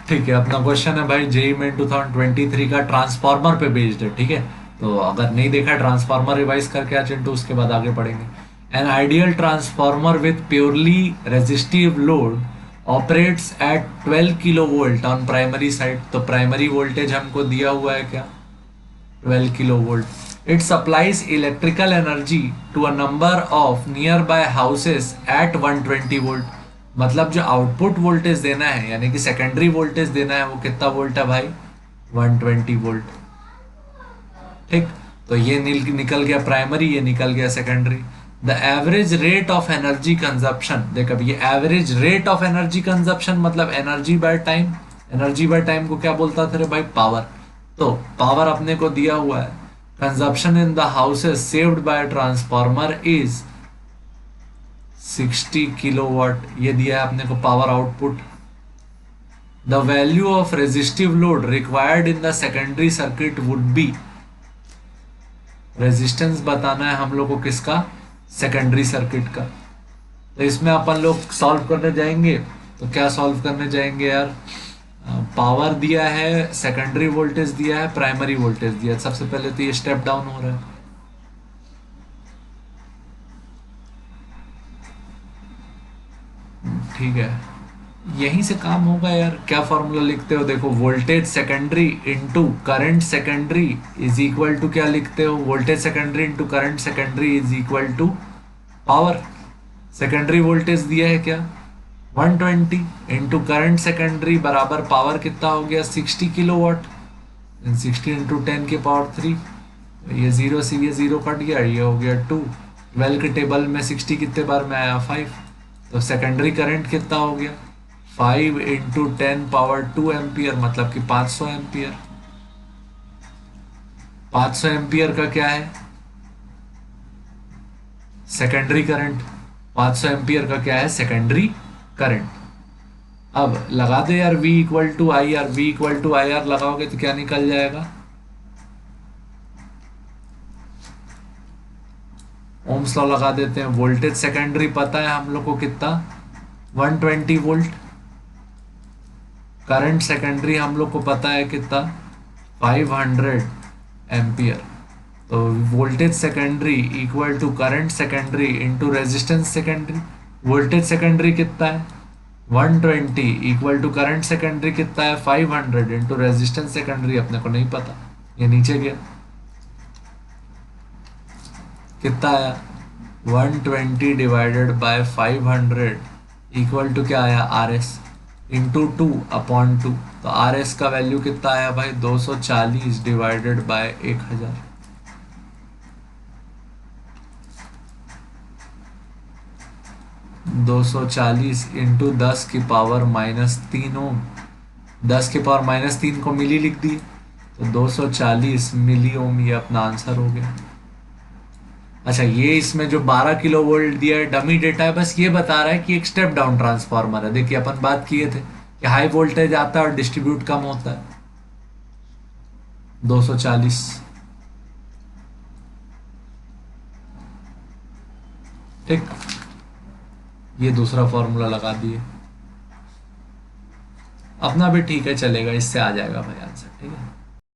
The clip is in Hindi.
ठीक है, अपना क्वेश्चन है भाई जेई में 2023 का ट्रांसफार्मर पे बेस्ड है, ठीक है। तो अगर नहीं देखा ट्रांसफार्मर रिवाइज करके आ चिंटू, उसके बाद आगे पढ़ेंगे। An ideal transformer with purely resistive load operates at 12 kilo volt on primary side. तो प्राइमरी वोल्टेज हमको दिया हुआ है क्या, 12 kilo volt. It supplies electrical energy to a number of near by houses at 120 volt. मतलब जो आउटपुट वोल्टेज देना है, यानी कि सेकेंडरी वोल्टेज देना है, वो कितना वोल्ट है भाई, 120 वोल्ट। ठीक, तो ये निकल गया प्राइमरी, ये निकल गया secondary. The average rate of energy consumption, देख अब ये average rate of energy consumption मतलब energy by time. Energy by time को क्या बोलता था रे भाई, पावर। तो पावर अपने को दिया हुआ है, consumption in the houses saved by transformer is 60 kilowatt, ये दिया है अपने को power output. The value of resistive load required in the secondary circuit would be, resistance बताना है हम लोग को किसका, सेकेंडरी सर्किट का। तो इसमें अपन लोग सॉल्व करने जाएंगे, तो क्या सॉल्व करने जाएंगे यार, पावर दिया है, सेकेंडरी वोल्टेज दिया है, प्राइमरी वोल्टेज दिया है। सबसे पहले तो ये स्टेप डाउन हो रहा है, ठीक है, यहीं से काम होगा यार। क्या फॉर्मूला लिखते हो, देखो voltage secondary into current secondary is equal to, क्या लिखते हो, voltage secondary into current secondary is equal to power. Secondary voltage दिया है क्या, 120 इंटू करंट सेकेंडरी बराबर पावर कितना हो गया, 60 किलो वाट। 60 इंटू 10 के पावर 3, ये जीरो से ये जीरो कट गया, ये हो गया 2। 12 के टेबल में 60 कितने बार में आया, 5। तो सेकेंडरी करंट कितना हो गया, 5 इंटू 10 पावर 2 एम्पियर, मतलब कि 500 एम्पियर। 500 एम्पियर का क्या है, सेकेंडरी करंट। 500 एम्पियर का क्या है, सेकेंडरी करंट। अब लगा दे यार V equal to I R, V equal to I R लगाओगे तो क्या निकल जाएगा, ओम्स लॉ लगा देते हैं। वोल्टेज सेकेंडरी पता है हम लोग को कितना, 120 वोल्ट। करंट सेकेंडरी हम लोग को पता है कितना, 500 एम्पियर। तो voltage secondary equal to current secondary into resistance secondary. Voltage secondary कितना है, 120 इक्वल टू करंट सेकेंडरी कितना है, 500 इंटू रेजिस्टेंस सेकेंडरी अपने को नहीं पता, ये नीचे गया, कितना आया, 120 डिवाइडेड बाय 500 इक्वल टू क्या आया, आर एस इंटू 2/2। तो आर एस का वैल्यू कितना आया भाई, 240 डिवाइडेड बाय 1000। 240 इंटू 10 की पावर -3 ओम, 10 की पावर -3 को मिली लिख दी, तो 240 मिली ओम, ये अपना आंसर हो गया। अच्छा, ये इसमें जो 12 किलो वोल्ट दिया है डमी डेटा है, बस ये बता रहा है कि एक स्टेप डाउन ट्रांसफार्मर है। देखिए अपन बात किए थे कि हाई वोल्टेज आता है और डिस्ट्रीब्यूट कम होता है, 240। ठीक, ये दूसरा फॉर्मूला लगा दिए, अपना भी ठीक है चलेगा, इससे आ जाएगा भाई आंसर, ठीक है।